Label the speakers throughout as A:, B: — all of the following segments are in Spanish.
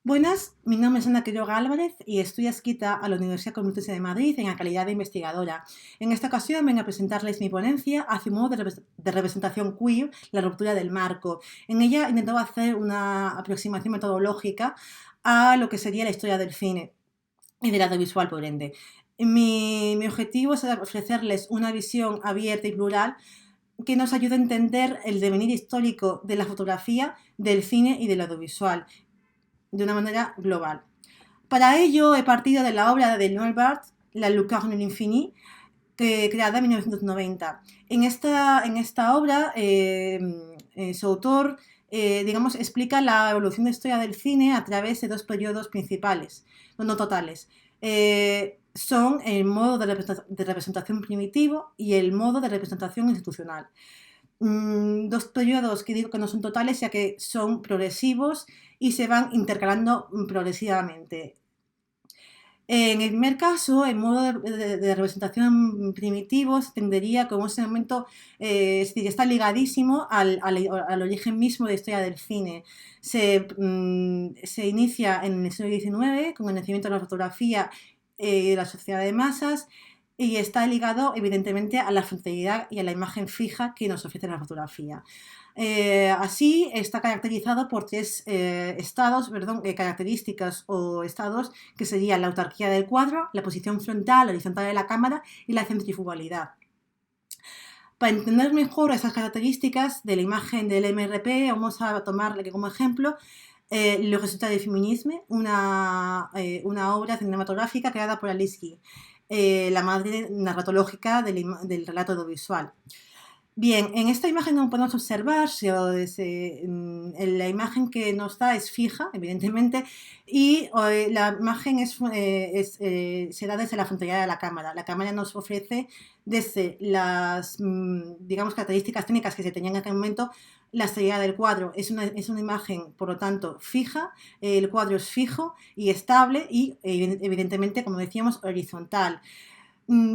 A: Buenas, mi nombre es Ana Quiroga Álvarez y estoy adscrita a la Universidad Complutense de Madrid en la calidad de investigadora. En esta ocasión vengo a presentarles mi ponencia hacia un modo de representación queer, la ruptura del marco. En ella he intentado hacer una aproximación metodológica a lo que sería la historia del cine y del audiovisual, por ende. Mi objetivo es ofrecerles una visión abierta y plural que nos ayude a entender el devenir histórico de la fotografía, del cine y del audiovisual de una manera global. Para ello he partido de la obra de Noël Barthes, La Lucarne de l'Infini, creada en 1990. En esta obra, su autor, digamos, explica la evolución de historia del cine a través de dos periodos principales, no totales. Son el modo de representación primitivo y el modo de representación institucional. Dos periodos que digo que no son totales, ya que son progresivos y se van intercalando progresivamente. En el primer caso, el modo de representación primitivo se entendería como ese momento, es decir, está ligadísimo al origen mismo de la historia del cine. Se inicia en el siglo XIX con el nacimiento de la fotografía y de la sociedad de masas, y está ligado evidentemente a la frontalidad y a la imagen fija que nos ofrece la fotografía. Así está caracterizado por tres características o estados, que serían la autarquía del cuadro, la posición frontal, horizontal de la cámara y la centrifugalidad. Para entender mejor esas características de la imagen del MRP, vamos a tomarle como ejemplo Le résultat du féminisme, una obra cinematográfica creada por Alice Guy, la madre narratológica del relato audiovisual. Bien, en esta imagen como podemos observar, la imagen que nos da es fija, evidentemente, y la imagen se da desde la frontalidad de la cámara. La cámara nos ofrece desde las, digamos, características técnicas que se tenían en aquel momento, la estabilidad del cuadro. Es una imagen, por lo tanto, fija, el cuadro es fijo y estable y, evidentemente, como decíamos, horizontal.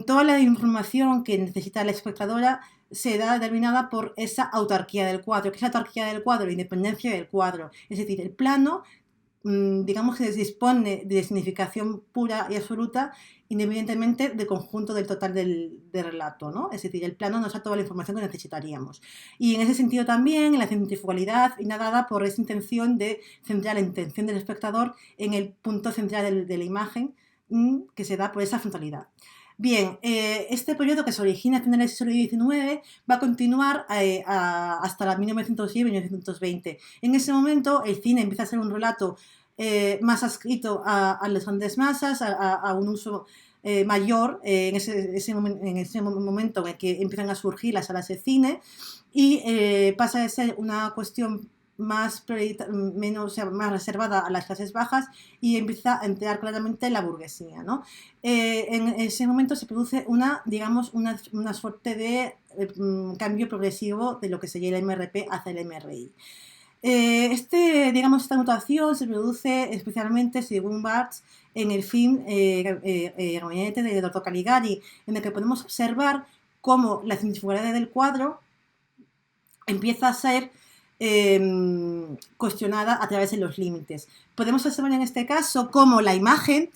A: Toda la información que necesita la espectadora se da determinada por esa autarquía del cuadro. ¿Qué es la autarquía del cuadro? La independencia del cuadro. Es decir, el plano, digamos que dispone de significación pura y absoluta, independientemente del conjunto del total del relato, ¿no? Es decir, el plano nos da toda la información que necesitaríamos. Y en ese sentido también, la centrifugalidad viene dada por esa intención de centrar la intención del espectador en el punto central de la imagen, que se da por esa frontalidad. Bien, este periodo, que se origina en el siglo XIX, va a continuar hasta la 1910-1920. En ese momento el cine empieza a ser un relato más adscrito a las grandes masas, a un uso mayor en ese momento en el que empiezan a surgir las salas de cine, y pasa de ser una cuestión más reservada a las clases bajas y empieza a entrar claramente en la burguesía, ¿no? En ese momento se produce una suerte de cambio progresivo de lo que sería el MRP hacia el MRI. Esta mutación se produce especialmente, según Barthes, en el film Gabinete de Dr. Caligari, en el que podemos observar cómo la centrifugalidad del cuadro empieza a ser cuestionada a través de los límites. Podemos observar en este caso cómo la imagen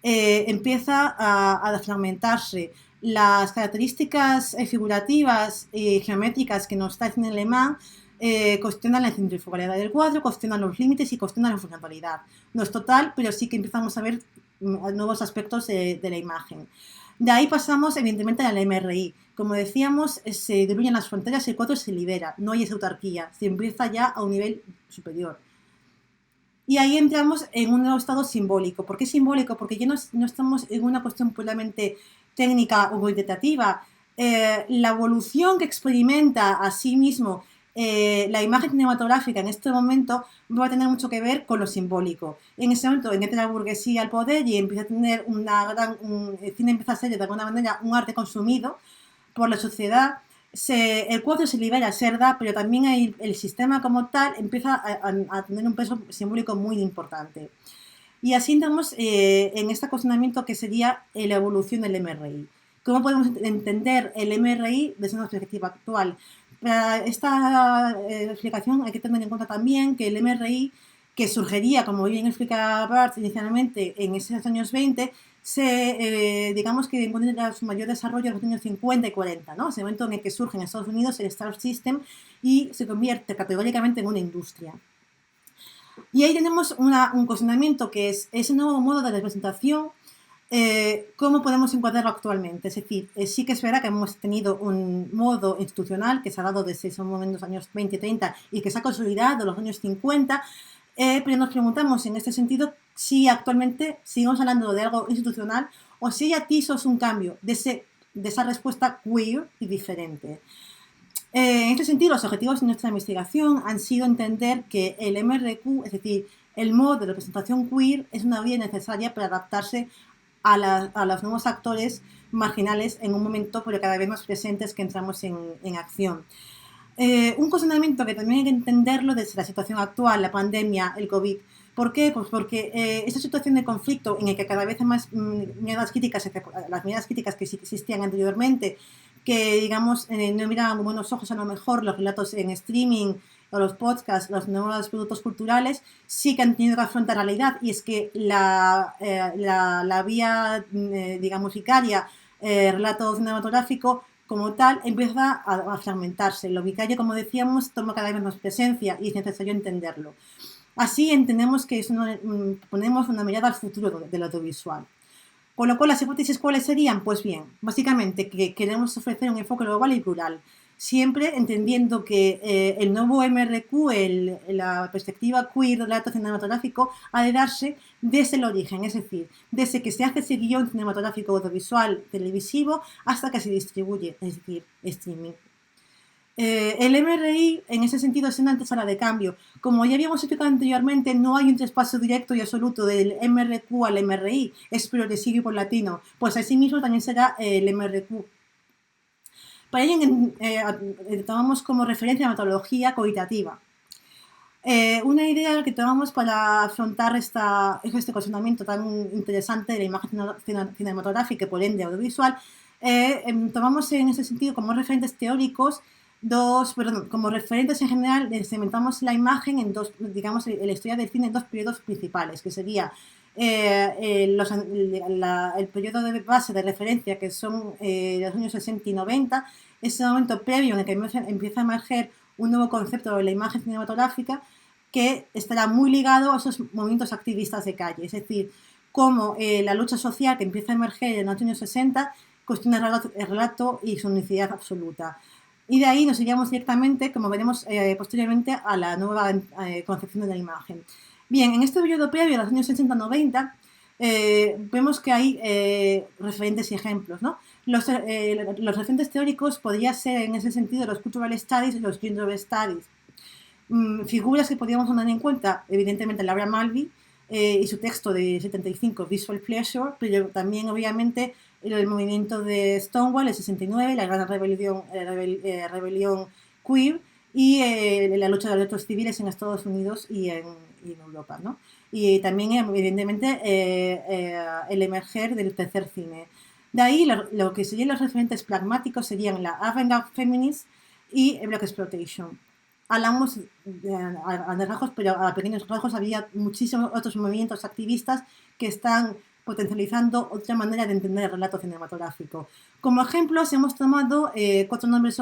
A: empieza a fragmentarse. Las características figurativas y geométricas que nos da el cine alemán cuestionan la centrifugalidad del cuadro, cuestionan los límites y cuestionan la funcionalidad. No es total, pero sí que empezamos a ver nuevos aspectos de la imagen. De ahí pasamos, evidentemente, al MRI. Como decíamos, se diluyen las fronteras y el cuadro se libera, no hay esa autarquía, se empieza ya a un nivel superior. Y ahí entramos en un nuevo estado simbólico. ¿Por qué simbólico? Porque ya no estamos en una cuestión puramente técnica o cuantitativa. La evolución que experimenta a sí mismo la imagen cinematográfica en este momento va a tener mucho que ver con lo simbólico. En ese momento en que entra la burguesía al poder y empieza a tener el cine empieza a ser de alguna manera un arte consumido por la sociedad, el cuadro se libera a Serda, pero también el sistema como tal empieza a tener un peso simbólico muy importante. Y así entramos en este cuestionamiento que sería la evolución del MRI. ¿Cómo podemos entender el MRI desde una perspectiva actual? Para esta explicación hay que tener en cuenta también que el MRI que surgiría, como bien explica Bart inicialmente, en esos años 20, digamos que encuentra su mayor desarrollo en los años 50 y 40, ¿no? Es el momento en el que surge en Estados Unidos el Star System y se convierte categóricamente en una industria. Y ahí tenemos un cuestionamiento que es ese nuevo modo de representación, ¿cómo podemos encuadrarlo actualmente? Es decir, sí que es verdad que hemos tenido un modo institucional que se ha dado desde esos momentos años 20 y 30 y que se ha consolidado en los años 50, pero nos preguntamos en este sentido si actualmente seguimos hablando de algo institucional o si hay atisbos un cambio de esa respuesta queer y diferente. En este sentido, los objetivos de nuestra investigación han sido entender que el MRQ, es decir, el modo de representación queer, es una vía necesaria para adaptarse a los nuevos actores marginales en un momento pero cada vez más presentes que entramos en acción. Un cuestionamiento que también hay que entenderlo desde la situación actual, la pandemia, el COVID. ¿Por qué? Pues porque esta situación de conflicto en el que cada vez hay más miradas críticas, las miradas críticas que existían anteriormente, que digamos no miraban con buenos ojos a lo mejor los relatos en streaming o los podcasts, los nuevos productos culturales, sí que han tenido que afrontar la realidad, y es que la vía, digamos, vicaria, relato cinematográfico, como tal, empieza a fragmentarse. Lo vicario, como decíamos, toma cada vez más presencia y es necesario entenderlo. Así entendemos que ponemos una mirada al futuro del audiovisual. Con lo cual, las hipótesis, ¿cuáles serían? Pues bien, básicamente que queremos ofrecer un enfoque global y plural, siempre entendiendo que el nuevo MRQ, la perspectiva queer del relato cinematográfico, ha de darse desde el origen, es decir, desde que se hace ese guión cinematográfico audiovisual televisivo hasta que se distribuye, es decir, streaming. El MRI, en ese sentido, es una antesala de cambio. Como ya habíamos explicado anteriormente, no hay un traspaso directo y absoluto del MRQ al MRI, es progresivo y paulatino. Pues asimismo también será el MRQ. Para ello, tomamos como referencia la metodología cualitativa. Una idea que tomamos para afrontar este cuestionamiento tan interesante de la imagen cinematográfica y por ende audiovisual, tomamos en ese sentido como referentes teóricos como referentes en general, segmentamos la imagen en dos, digamos, la historia del cine en dos periodos principales, que sería el periodo de base de referencia, que son los años 60 y 90, ese momento previo en el que empieza a emerger un nuevo concepto de la imagen cinematográfica que estará muy ligado a esos movimientos activistas de calle, es decir, cómo la lucha social que empieza a emerger en los años 60 cuestiona el relato y su unicidad absoluta. Y de ahí nos iríamos directamente, como veremos posteriormente, a la nueva concepción de la imagen. Bien, en este periodo previo, a los años 60-90, vemos que hay referentes y ejemplos, ¿no? Los referentes teóricos podrían ser, en ese sentido, los Cultural Studies y los Gender Studies. Figuras que podríamos tener en cuenta, evidentemente, Laura Mulvey y su texto de 75, Visual Pleasure, pero también, obviamente, el movimiento de Stonewall, el 69, la gran rebelión queer y la lucha de los derechos civiles en Estados Unidos y en Europa, ¿no? Y también, evidentemente, el emerger del tercer cine. De ahí, lo que serían los referentes pragmáticos serían la avant-garde feminist y Black Exploitation. Hablamos a grandes rasgos, pero a pequeños rasgos había muchísimos otros movimientos activistas que están potencializando otra manera de entender el relato cinematográfico. Como ejemplos, hemos tomado 4 nombres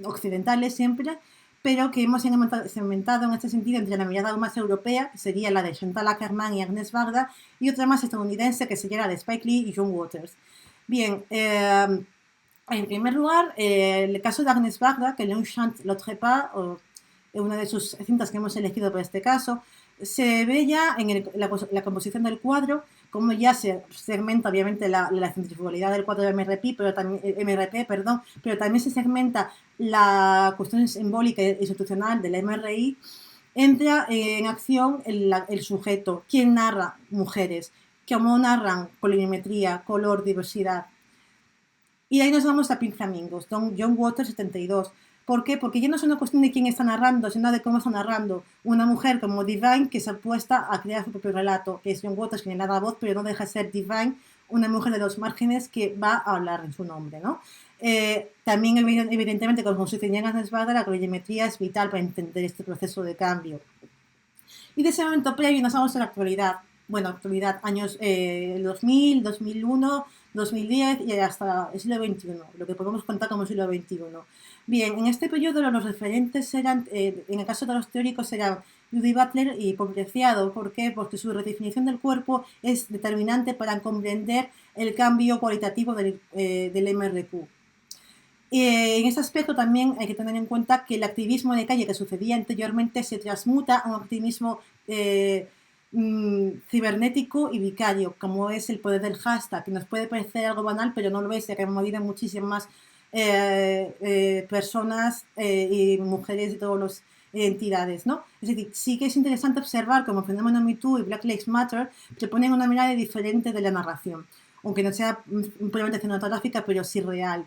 A: occidentales siempre, pero que hemos segmentado en este sentido entre la mirada más europea, que sería la de Chantal Akerman y Agnes Varda, y otra más estadounidense, que sería la de Spike Lee y John Waters. Bien, en primer lugar, el caso de Agnes Varda, que L'un chante, l'autre pas, una de sus cintas que hemos elegido para este caso, se ve ya en la composición del cuadro, como ya se segmenta obviamente la centrifugalidad del cuadro de MRP, pero también se segmenta la cuestión simbólica e institucional del MRI. Entra en acción el sujeto, quien narra mujeres, cómo narran colorimetría, color, diversidad. Y de ahí nos vamos a Pink Flamingos, John Waters 72. ¿Por qué? Porque ya no es una cuestión de quién está narrando, sino de cómo está narrando. Una mujer como Divine que se ha puesto a crear su propio relato, que es John Waters, quien le da voz, pero no deja de ser Divine, una mujer de los márgenes que va a hablar en su nombre, ¿no? También, evidentemente, como sucedía en Agnes Varda, la colorimetría es vital para entender este proceso de cambio. Y de ese momento previo nos vamos a la actualidad. Bueno, actualidad, años 2000, 2001, 2010 y hasta el siglo XXI, lo que podemos contar como siglo XXI. Bien, en este periodo los referentes eran, en el caso de los teóricos, eran Judy Butler y Paul Preciado. ¿Por qué? Porque su redefinición del cuerpo es determinante para comprender el cambio cualitativo del MRQ. En este aspecto también hay que tener en cuenta que el activismo de calle que sucedía anteriormente se transmuta a un activismo cibernético y vicario, como es el poder del hashtag, que nos puede parecer algo banal, pero no lo es, ya que ha movido muchísimas personas y mujeres de todas las entidades, ¿no? Es decir, sí que es interesante observar como el fenómeno Me Too y Black Lives Matter se ponen una mirada diferente de la narración, aunque no sea puramente cinematográfica, pero sí real.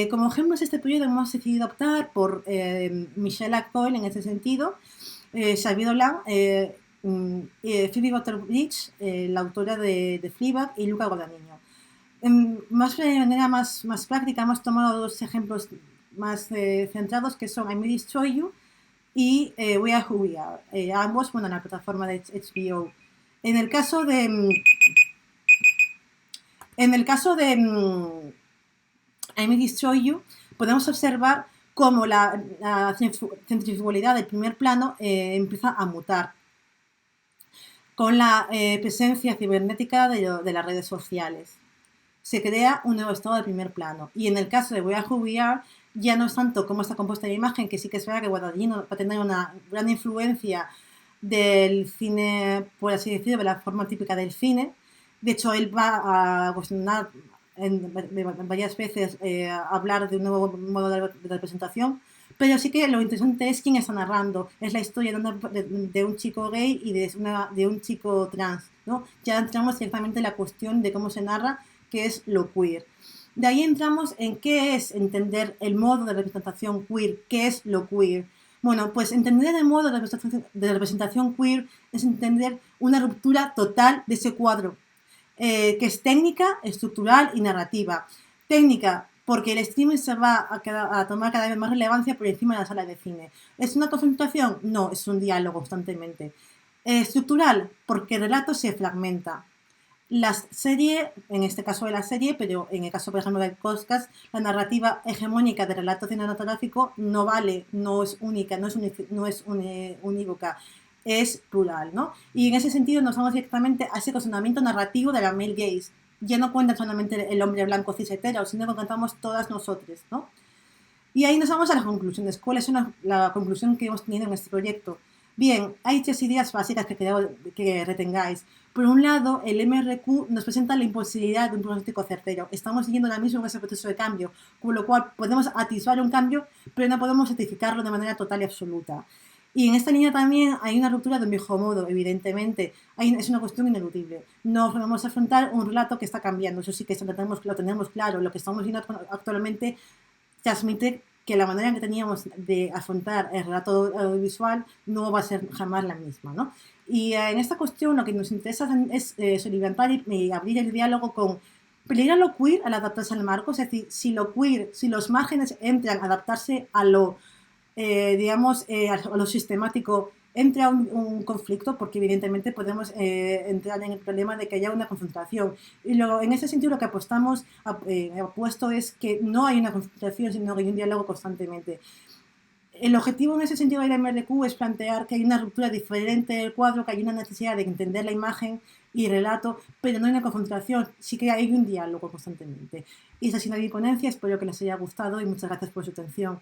A: Como ejemplos de este periodo hemos decidido optar por Michelle Coyle en ese sentido, Xavier Dolan, Phoebe Water-Bridge, la autora de Fleabag, y Luca Guadagnino. De manera más práctica hemos tomado dos ejemplos más centrados que son I May Destroy You y We Are Who We Are, ambos en la plataforma de HBO. En el caso de I May Destroy You, podemos observar cómo la centrifugalidad del primer plano empieza a mutar con la presencia cibernética de las redes sociales. Se crea un nuevo estado de primer plano. Y en el caso de We Are Who We Are, ya no es tanto cómo está compuesta la imagen, que sí que es verdad que Guadagnino va a tener una gran influencia del cine, por así decirlo, de la forma típica del cine. De hecho, él va a cuestionar varias veces hablar de un nuevo modo de representación, pero sí que lo interesante es quién está narrando. Es la historia de un chico gay y de un chico trans, ¿no? Ya entramos directamente en la cuestión de cómo se narra, que es lo queer. De ahí entramos en qué es entender el modo de representación queer, qué es lo queer. Bueno, pues entender el modo de representación queer es entender una ruptura total de ese cuadro, que es técnica, estructural y narrativa. Técnica, porque el streaming se va a tomar cada vez más relevancia por encima de la sala de cine. ¿Es una confrontación? No, es un diálogo constantemente. Estructural, porque el relato se fragmenta. La serie, en este caso de la serie, pero en el caso, por ejemplo, del podcast, la narrativa hegemónica del relato cinematográfico no vale, no es única, no es unívoca, es plural, ¿no? Y en ese sentido nos vamos directamente a ese cuestionamiento narrativo de la male gaze. Ya no cuenta solamente el hombre blanco cis hetero, sino que contamos todas nosotras, ¿no? Y ahí nos vamos a las conclusiones. ¿Cuál es la conclusión que hemos tenido en este proyecto? Bien, hay tres ideas básicas que retengáis. Por un lado, el MRQ nos presenta la imposibilidad de un pronóstico certero. Estamos siguiendo ahora mismo en ese proceso de cambio, con lo cual podemos atisbar un cambio, pero no podemos certificarlo de manera total y absoluta. Y en esta línea también hay una ruptura de un viejo modo, evidentemente. Es una cuestión ineludible. No vamos a afrontar un relato que está cambiando. Eso sí que lo tenemos claro. Lo que estamos viendo actualmente transmite que la manera que teníamos de afrontar el relato audiovisual no va a ser jamás la misma, ¿no? Y en esta cuestión lo que nos interesa es soliviantar y abrir el diálogo con peligra lo queer al adaptarse al marco, es decir, si lo queer, si los márgenes entran a adaptarse a lo, a lo sistemático, entra un conflicto, porque evidentemente podemos entrar en el problema de que haya una confrontación. Y en ese sentido lo que apuesto es que no hay una confrontación, sino que hay un diálogo constantemente. El objetivo en ese sentido del MRQ es plantear que hay una ruptura diferente del cuadro, que hay una necesidad de entender la imagen y el relato, pero no hay una confrontación, sí que hay un diálogo constantemente. Y esa ha sido mi ponencia, espero que les haya gustado y muchas gracias por su atención.